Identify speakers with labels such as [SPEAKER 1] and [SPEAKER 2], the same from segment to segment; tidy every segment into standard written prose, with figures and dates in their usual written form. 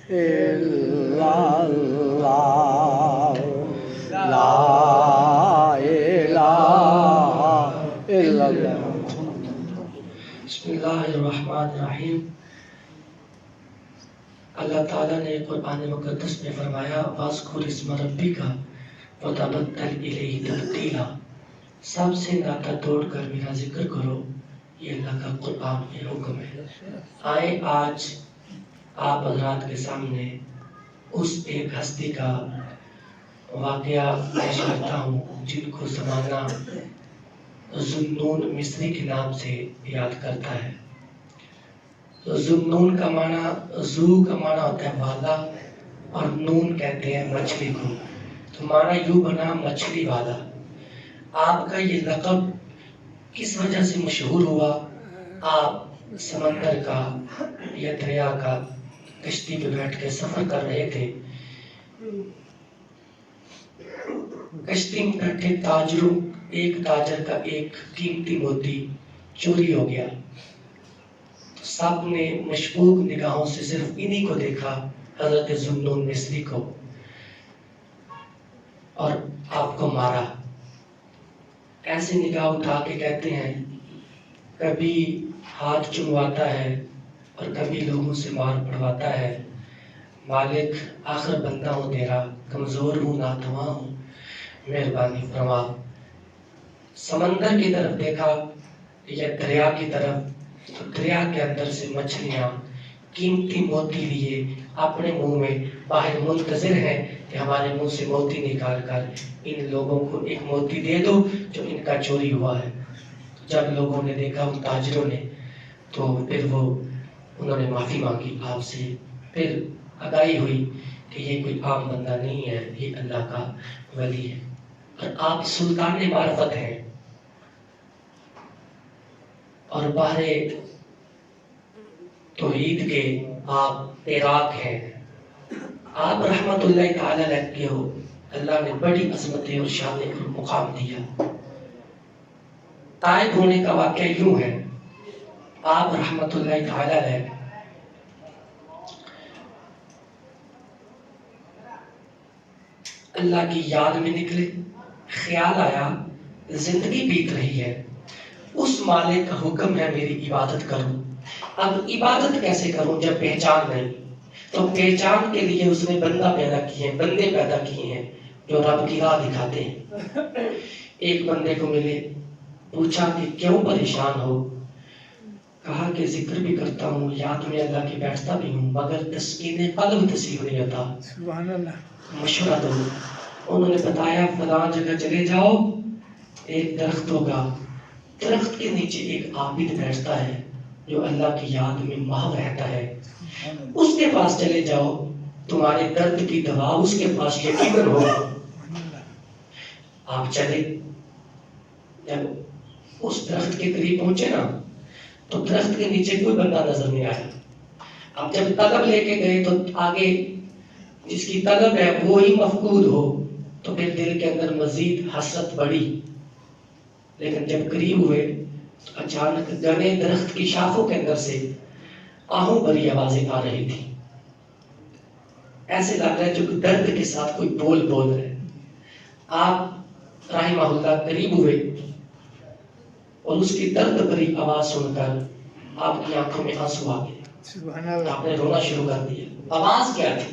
[SPEAKER 1] إلا الله لا إله إلا الله.
[SPEAKER 2] بسم اللہ الرحمن الرحیم. اللہ تعالیٰ نے قرآن مقدس میں فرمایا وَاذْكُرِ اسْمَ رَبِّكَ وَتَبَتَّلْ إِلَيْهِ تَبْتِيلًا. سب سے ناطہ توڑ کر میرا ذکر کرو، یہ اللہ کا قرآن میں حکم ہے. آئے آج آپ حضرات کے سامنے اس ایک ہستی کا واقعہ پیش کرتا ہوں جن کو زمانہ ذوالنون مصری کے نام سے یاد کرتا ہے. ذوالنون کا معنی، زو کا معنی ہوتا ہے والا اور نون کہتے ہیں مچھلی کو، تو معنی یوں بنا مچھلی والا. آپ کا یہ لقب کس وجہ سے مشہور ہوا؟ آپ سمندر کا یا دریا کا کشتی پہ بیٹھ کے سفر کر رہے تھے. کشتی میں بیٹھے تاجروں، ایک تاجر کا ایک قیمتی موتی چوری ہو گیا. سب نے مشکوک نگاہوں سے صرف انہی کو دیکھا، حضرت ذوالنون مصری کو، اور آپ کو مارا. ایسے نگاہ اٹھا کے کہتے ہیں کبھی ہاتھ چمواتا ہے اور کبھی لوگوں سے مار پڑواتا ہے. مالک آخر بندہ ہوں تیرا، کمزور ہوں ناتواں ہوں، مہربانی فرما. سمندر کی طرف دیکھا یا دریا کی طرف، تو دریا کے اندر سے مچھلیاں قیمتی موتی لیے اپنے منہ میں باہر منتظر ہیں کہ ہمارے منہ سے موتی نکال کر ان لوگوں کو ایک موتی دے دو جو ان کا چوری ہوا ہے. جب لوگوں نے دیکھا ان تاجروں نے، تو پھر انہوں نے معافی مانگی آپ سے. پھر آگاہی ہوئی کہ یہ کوئی عام بندہ نہیں ہے، یہ اللہ کا ولی ہے اور آپ سلطان معرفت ہیں اور باہر توحید کے آپ پیراک ہیں. آپ رحمت اللہ تعالی علیہ کے ہو، اللہ نے بڑی عظمتیں اور شانیں اور مقام دیا. طائب ہونے کا واقعہ یوں ہے، آپ رحمت اللہ تعالی علیہ اللہ کی یاد میں نکلے. خیال آیا زندگی بیت رہی ہے، اس مالک کا حکم ہے میری عبادت کروں. اب عبادت کیسے کروں جب پہچان نہیں؟ تو پہچان کے لیے اس نے بندے پیدا کیے ہیں جو رب کی راہ دکھاتے ہیں. ایک بندے کو ملے، پوچھا کہ کیوں پریشان ہو؟ کہا کہ ذکر بھی کرتا ہوں، یاد میں اللہ کی بیٹھتا بھی ہوں، مگر تسکین قلب نصیب نہیں ہوتا.
[SPEAKER 1] سبحان اللہ.
[SPEAKER 2] مشورہ دو. انہوں نے بتایا فلاں جگہ چلے جاؤ، ایک درخت ہوگا، درخت کے نیچے ایک عابد بیٹھتا ہے جو اللہ کی یاد میں محو رہتا ہے، اس کے پاس چلے جاؤ، تمہارے درد کی دوا اس کے پاس یقیناً ہوگا. آپ چلے. جب اس درخت کے قریب پہنچے نا، تو درخت کے نیچے کوئی بندہ نظر نہیں آیا. اب جب طلب لے کے گئے تو آگے جس کی طلب ہے وہی مفقود ہو، تو پھر دل کے اندر مزید حسرت بڑھی. لیکن جب قریب ہوئے تو اچانک گھنے درخت کی شاخوں کے اندر سے آہوں بھری آوازیں آ رہی تھی. ایسے لگ رہا ہے جو درد کے ساتھ کوئی بول رہے. آپ رحمہ اللہ قریب ہوئے اور اس کی درد بھری آواز سن کر آپ کی آنکھوں میں آنسو آ گئے. آپ نے رونا شروع کر دیا. آواز کیا تھی؟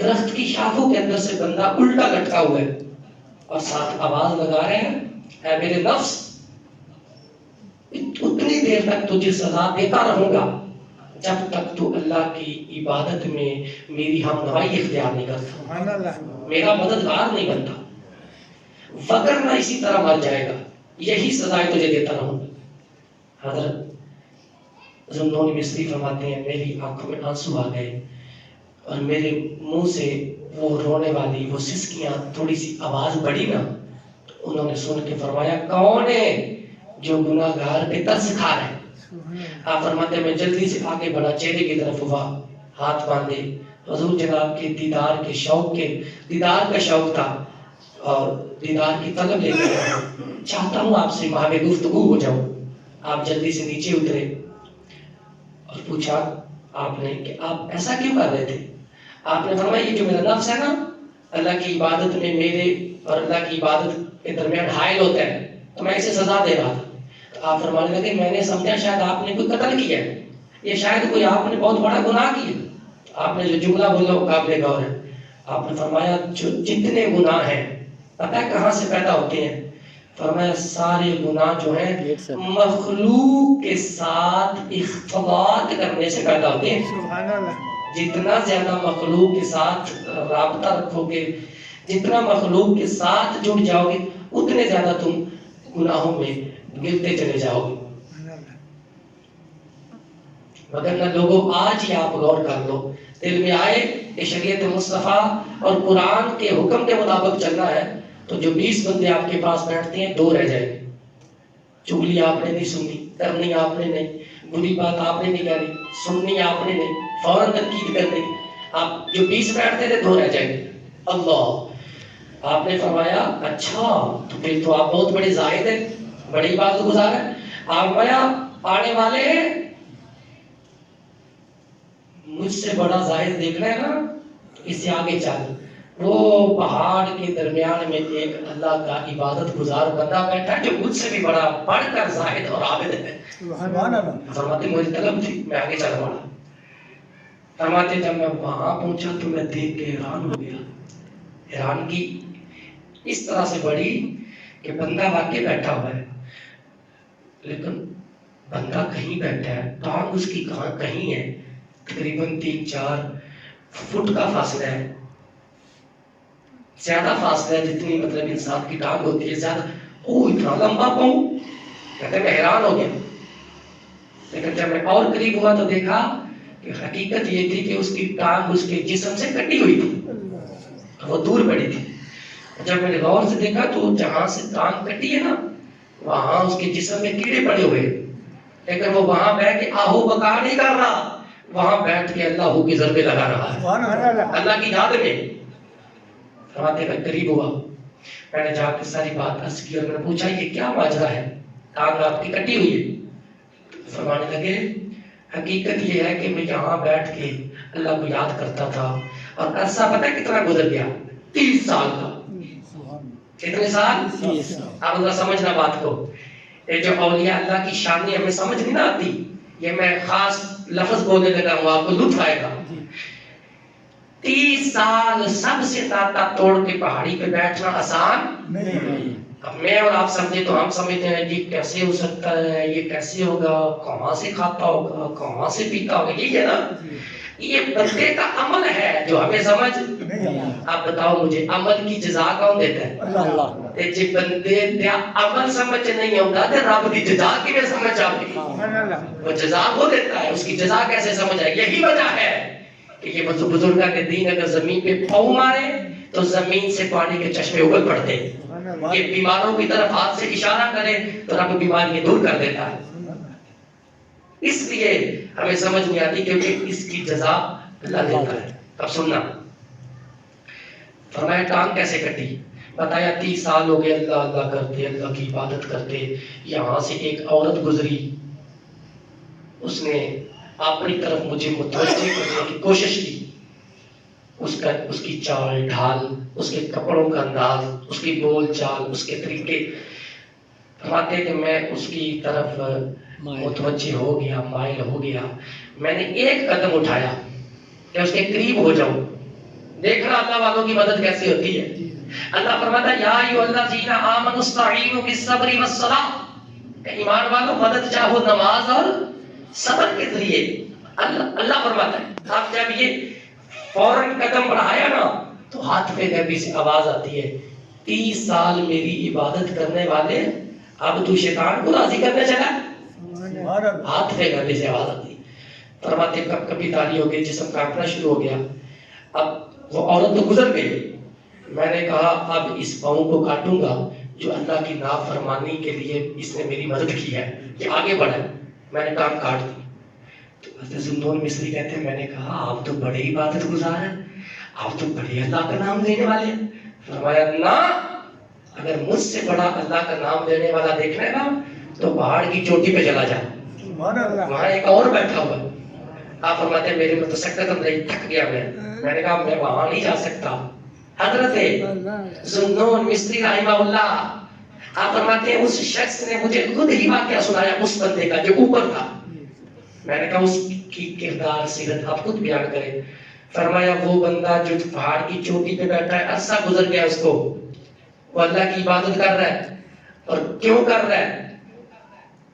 [SPEAKER 2] درخت کی شاخوں کے اندر سے بندہ الٹا لٹکا ہوا ہے اور ساتھ آواز لگا رہے ہیں، اے میرے نفس، اتنی دیر تک تجھے سزا دیتا رہوں گا جب تک تو اللہ کی عبادت میں میری ہمنوائی اختیار نہیں کرتا، میرا مددگار نہیں بنتا، وگرنہ اسی طرح مر جائے گا، یہی سزائیں تجھے دیتا رہوں گا. حضرت ذوالنون مصری فرماتے ہیں میری آنکھوں میں آنسو آ گئے اور میرے منہ سے وہ رونے والی وہ سسکیاں تھوڑی سی آواز بڑھی نا، تو انہوں نے سن کے فرمایا کون ہے جو گناہ گار پہ ترس کھا رہے؟ آپ فرماتے ہیں میں جلدی سے آگے بڑھا، چہرے کی طرف ہوا، ہاتھ باندھے. حضور جناب کے دیدار کا شوق تھا اور دیدار کی طلب لے کر چاہتا ہوں آپ سے محو گفتگو ہو جاؤں. آپ جلدی سے نیچے اترے اور پوچھا آپ نے کہ آپ ایسا کیوں کر رہے تھے؟ آپ نے فرمایا یہ جو میرا نفس ہے نا، اللہ کی عبادت میں میرے اور اللہ کی عبادت کے درمیان حائل ہوتا ہے، تو میں اسے سزا دے رہا تھا۔ تو آپ فرمانے لگے میں نے سمجھا شاید آپ نے کوئی قتل کیا ہے، یہ شاید کوئی آپ نے بہت بڑا گناہ کیا۔ آپ نے جو جملہ بولا وہ قابل غور ہے۔ آپ نے فرمایا جو جتنے گناہ ہیں پتہ ہے کہاں سے پیدا ہوتے ہیں؟ فرمایا سارے گناہ جو ہیں مخلوق کے ساتھ اختلاط کرنے سے پیدا ہوتے ہیں۔
[SPEAKER 1] سبحان اللہ۔
[SPEAKER 2] جتنا زیادہ مخلوق کے ساتھ رابطہ رکھو گے، جتنا مخلوق کے ساتھ جڑ جاؤ گے، اتنے زیادہ تم گناہوں میں گرتے چلے جاؤ گے۔ مگر نہ لوگوں آج ہی آپ غور کر لو، دل میں آئے کہ شریعت مصطفیٰ اور قرآن کے حکم کے مطابق چلنا ہے تو جو 20 بندے آپ کے پاس بیٹھتے ہیں 2 رہ جائیں گے۔ چگلی آپ نے نہیں سننی، کرنی آپ نے نہیں، بری بات آپ نے نہیں کرنی، سننی آپ نے نہیں، فوراً تنقید کرنی۔ آپ جو 20 بیٹھتے تھے 2 رہ جائیں گے۔ اللہ، آپ نے فرمایا اچھا تو پھر تو آپ بہت بڑے زاہد ہیں، بڑی عبادت گزار ہیں۔ آپ فرمایا آنے والے مجھ سے بڑا زاہد دیکھنا ہے نا، اس سے آگے چل۔ وہ پہاڑ کے درمیان میں ایک اللہ کا عبادت گزار بندہ بیٹھا ہے جو مجھ سے بھی بڑا بڑھ کر زاہد اور عابد ہے۔
[SPEAKER 1] سبحان اللہ۔
[SPEAKER 2] فرماتے مجھے طلب تھی، میں آگے چلا پڑا۔ فرماتے جب میں وہاں پہنچا تو میں دیکھ کے حیران ہو گیا۔ حیرانگی اس طرح سے بڑی کہ بندہ واقعی بیٹھا ہوا ہے، لیکن بندہ کہیں بیٹھا ہے، ٹانگ اس کی کہیں ہے، تقریباً 3-4 فٹ کا فاصلہ ہے، زیادہ فاصلہ ہے جتنی مطلب انسان کی ٹانگ ہوتی ہے، زیادہ۔ اتنا لمبا پاؤں، کہتے میں حیران ہو گیا۔ لیکن جب میں اور قریب ہوا تو دیکھا کہ حقیقت یہ تھی کہ اس کی ٹانگ اس کے جسم سے کٹی ہوئی تھی، وہ دور پڑی تھی۔ جب میں نے غور سے دیکھا تو جہاں سے ٹانگ کٹی ہے نا، وہاں اس کے جسم میں کیڑے پڑے ہوئے، لیکن وہ وہاں بیٹھ کے آہو بکا نہیں کر رہا، وہاں بیٹھ کے اللہ ہو کی ضربے لگا رہا ہے اللہ کی یاد میں۔ فرماتے میں قریب ہوا، میں نے جا کے ساری بات عرض کی اور میں نے پوچھا یہ کیا ماجرا ہے، ٹانگ آپ کی کٹی ہوئی ہے؟ فرمانے لگے حقیقت یہ ہے کہ میں یہاں بیٹھ کے اللہ کو یاد کرتا تھا اور عرصہ پتہ ہے کتنا گزر گیا، 30 سال کا۔ کتنے سال؟
[SPEAKER 1] 30۔
[SPEAKER 2] آپ ذرا سمجھنا بات کو، یہ جو اولیاء اللہ کی شانی ہمیں سمجھ نہیں نہ آتی، یہ میں خاص لفظ بولنے لگا ہوں، آپ کو لطف آئے گا۔ 30 سال سب سے ناتا توڑ کے پہاڑی پہ بیٹھنا آسان نہیں۔ اب میں اور آپ سمجھے تو ہم سمجھتے ہیں یہ کیسے ہو سکتا ہے، یہ کیسے ہوگا، کہاں سے کھاتا ہوگا، کہاں سے پیتا ہوگا، یہ ہے نا، یہ بندے کا عمل ہے جو ہمیں سمجھ۔ آپ بتاؤ مجھے عمل کی جزا کون دیتا ہے؟
[SPEAKER 1] اللہ۔
[SPEAKER 2] تے جی بندے دیا عمل سمجھ نہیں ہوتا تے رب کی جزا کی میں سمجھ آتی، وہ جزا وہ دیتا ہے، اس کی جزا کیسے سمجھ آئے؟ یہی وجہ ہے کہ یہ بزرگان کے دین اگر زمین پہ پاؤں مارے تو زمین سے پانی کے چشمے اگل پڑتے ہیں، یہ بیماروں کی طرف ہاتھ سے اشارہ کرے تو رب بیماری دور کر دیتا ہے۔ اس لیے ہمیں سمجھ نہیں آتی کیونکہ اس کی جزا اللہ دیتا ہے۔ اب سننا، فرمایا ٹانگ کیسے کٹی؟ بتایا 30 سال ہو گئے اللہ اللہ کرتے، اللہ کی عبادت کرتے، یہاں سے ایک عورت گزری، اس نے اپنی طرف مجھے متوجہ کرنے کی کوشش کی، اس کی چال ڈھال، اس کے کپڑوں کا انداز، اس کی بول چال، اس کے طریقے، فرماتے کہ میں اس کی طرف متوجہ ہو گیا، مائل ہو گیا۔ میں نے ایک قدم اٹھایا کہ اس کے قریب ہو جاؤں، دیکھنا اللہ والوں کی مدد کیسے ہوتی ہے۔ اللہ فرماتا ہے یا ایھا الذین آمنوا استعینوا بالصبر والصلاۃ، کہ ایمان والوں مدد چاہو نماز اور صبر کے ذریعے۔ اللہ فرماتا ہے آپ جب یہ فوراً قدم بڑھایا نا تو ہاتھ پہ غیبی سے آواز آتی ہے 30 سال میری عبادت کرنے والے اب تو شیطان کو راضی کرنے چلا۔ ہاتھ پہ غیبی سے آواز آتی ہے، فرماتے کبھی تاری ہو گئی، جسم کانپنا شروع ہو گیا۔ اب وہ عورت تو گزر گئی، میں نے کہا اب اس پاؤں کو کاٹوں گا جو اللہ کی نافرمانی کے لیے اس نے میری مدد کی ہے، یہ آگے بڑھا۔ میں نے کام کاٹ دی تو حضرت زندون مصری کہتے ہیں میں نے کہا آپ تو بڑے عبادت گزار ہیں، آپ تو بڑے اللہ کا نام لینے والے ہیں۔ فرمایا نہ، اگر مجھ سے بڑا اللہ کا نام لینے والا دیکھنا ہے نا تو پہاڑ کی چوٹی پہ چلا جا، وہاں ایک اور بیٹھا ہوا ہے، آپ فرماتے ہیں میرے میں تو سکتت نہیں، تھک گیا میں نے کہا میں وہاں نہیں جا سکتا. حضرت ذوالنون مصری رحمہ اللہ آپ فرماتے ہیں اس شخص نے مجھے خود ہی واقعہ سنایا اس بندے کا جو اوپر تھا. میں نے کہا اس کی کردار سیرت آپ خود بیان کریں. فرمایا وہ بندہ جو پہاڑ کی چوٹی پہ بیٹھا ہے، عرصہ گزر گیا اس کو، وہ اللہ کی عبادت کر رہا ہے. اور کیوں کر رہا ہے؟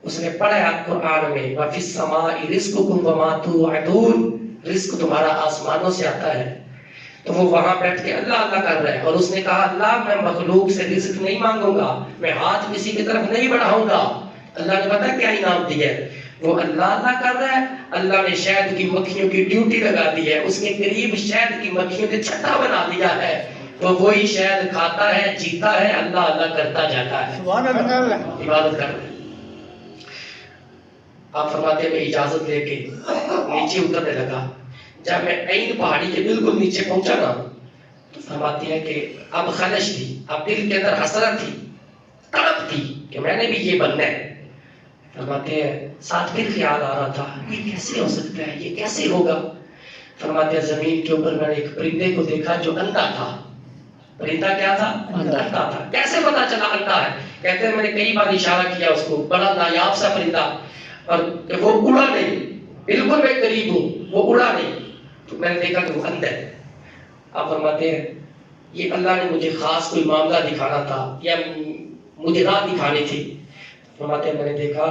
[SPEAKER 2] اس نے پڑھا قرآن میں وَفِي السَّمَاءِ رِزْقُكُمْ وَمَا تُوعَدُونَ، رزق تمہارا آسمانوں سے آتا ہے. تو وہ وہاں بیٹھ کے اللہ اللہ کر رہا ہے، اور اس نے کہا اللہ میں مخلوق سے رزق نہیں مانگوں گا، میں ہاتھ کسی کی طرف نہیں بڑھاؤں گا. اللہ نے پتا کیا انعام دیا ہے؟ وہ اللہ اللہ کر رہا ہے، اللہ نے شہد کی مکھیوں کی ڈیوٹی لگا دی ہے، اس کے قریب شہد کی مکھیوں نے چھٹا بنا دیا ہے. وہ وہی شہد کھاتا ہے، جیتا ہے، اللہ اللہ کرتا جاتا ہے، عبادت کر رہا ہے. آپ فرماتے ہیں میں اجازت لے کے نیچے اترنے لگا. جب میں عین پہاڑی کے بالکل نیچے پہنچا نا تو فرماتے ہیں کہ اب خلش تھی، اب دل کے اندر حسرت تھی، تڑپ تھی کہ میں نے بھی یہ بننا ہے. فرماتے ہیں ساتھ پھر خیال آ رہا تھا یہ کیسے ہو سکتا ہے، یہ کیسے ہوگا. فرماتے ہیں زمین کے اوپر میں نے ایک پرندے کو دیکھا جو اندھا تھا. پرندہ کیا تھا؟ اندھا تھا. کیسے پتا چلا اندھا ہے؟ کہتے ہیں میں نے کئی بار اشارہ کیا اس کو، بڑا نایاب سا پرندہ، اور وہ اڑا نہیں، بالکل میں قریب ہوں، وہ اڑا نہیں. تو میں نے دیکھا کہ وہ اندھا ہے. آپ فرماتے ہیں یہ اللہ نے مجھے خاص کوئی معاملہ دکھانا تھا یا مجھے راہ دکھانی تھی. فرماتے ہیں میں نے دیکھا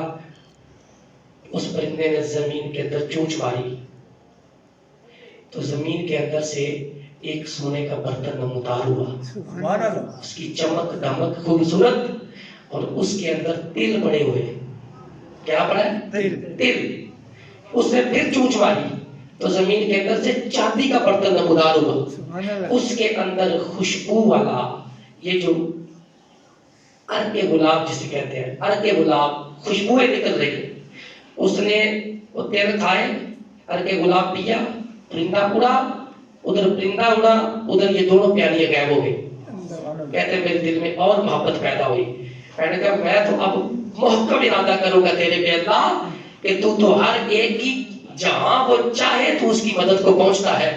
[SPEAKER 2] اس پرندے نے زمین کے اندر چونچ ماری تو زمین کے اندر سے ایک سونے کا برتن نمودار ہوا، اس کی چمک دمک خوبصورت، اور اس کے اندر تل پڑے ہوئے. کیا پڑا ہے؟ تل. اس نے پھر چونچ ماری تو زمین کے اندر سے چاندی کا برتن نمودار ہوا، اس کے اندر خوشبو والا یہ جو عرق گلاب جسے کہتے ہیں، عرق گلاب خوشبوئیں نکل رہی. اس نے وہ تیل کھائے، عرق گلاب پیا، پرندہ اڑا، ادھر پرندہ اڑا، ادھر یہ دونوں پیالیاں غائب ہو گئی. کہتے ہیں میرے دل میں اور محبت پیدا ہوئی. میں نے کہا میں تو اب محکم ارادہ کروں گا تیرے پہ اللہ کہ تو ہر ایک کی جہاں وہ چاہے تو اس کی مدد کو پہنچتا ہے.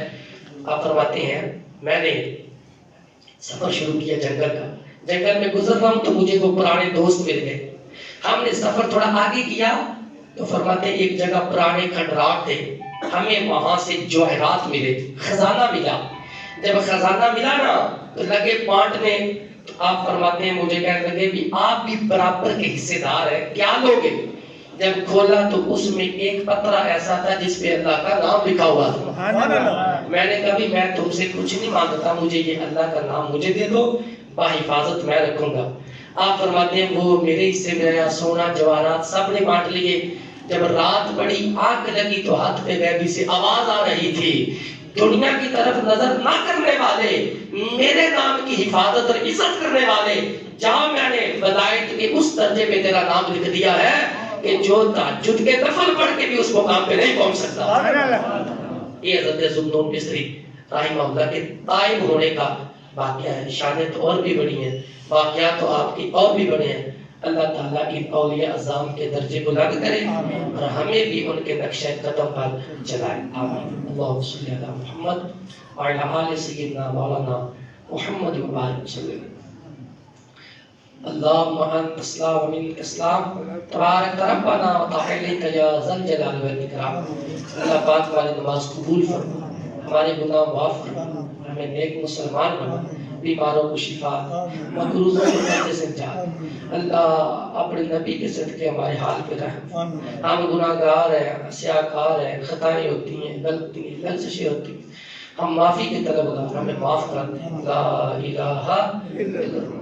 [SPEAKER 2] آپ فرماتے ہیں میں نے سفر شروع کیا جنگل کا. جنگل میں گزر رہا ہوں تو مجھے وہ پرانے دوست مل گئے. ہم نے سفر تھوڑا آگے کیا تو فرماتے ہیں ایک جگہ پرانے کھنڈرات تھے، ہمیں وہاں سے جواہرات ملے، خزانہ ملا. جب خزانہ ملا نا تو لگے بانٹنے. تو آپ فرماتے ہیں مجھے کہنے لگے بھی آپ بھی برابر کے حصے دار ہیں، کیا لوگے؟ جب کھولا تو اس میں ایک پترا ایسا تھا جس پہ اللہ کا نام لکھا ہوا تھا. میں نے کہا بھی میں تم سے کچھ نہیں مانگتا، مجھے یہ اللہ کا نام مجھے دے دو، باحفاظت میں رکھوں گا. آپ فرماتے ہیں وہ میرے حصے میں آیا، سونا جواہرات سب نے بانٹ لیے. جب رات بڑی آنکھ لگی تو ہاتھ پہ غیبی سے آواز آ رہی تھی، دنیا کی طرف نظر نہ کرنے والے، میرے نام کی حفاظت اور عزت کرنے والے، جہاں میں نے ولایت کے اس درجے پہ تیرا نام لکھ دیا ہے کہ جو تہجد کے نفل پڑھ کے بھی اس مقام پہ نہیں پہنچ سکتا. یہ حضرت ذوالنون مصری رحمہ اللہ کے تائب ہونے کا واقعہ ہے. شانیں تو اور بھی بڑی ہیں، واقعات تو آپ کی اور بھی بڑے ہیں. اللہ تعالیٰ ان اولیاء اعظام کے درجے بلند کرے اور ہمیں بھی ان کے نقشہ قدم پر چلائے. آمین. اللہم صلی علی محمد وعلی آل سیدنا مولانا محمد وبارک وسلم. اللهم انت السلام ومنك السلام تبارک ربنا وتعالیک یا ذا الجلال والاکرام. اللہ پاک ہماری نماز قبول فرما، ہمارے گناہ معاف فرما، ہمیں نیک مسلمان بنا، بیماروں کو شفا، مقروضوں کو قرض سے نجات. اللہ اپنے نبی کے صدقے ہمارے حال پہ رحم. ہم گناہگار ہیں، سیاکار ہیں، خطائیں ہوتی ہیں، غلطی لغزشیں ہوتی ہیں، ہم معافی کے طلبگار، ہمیں معاف کر دیں. لا الہ الا اللہ.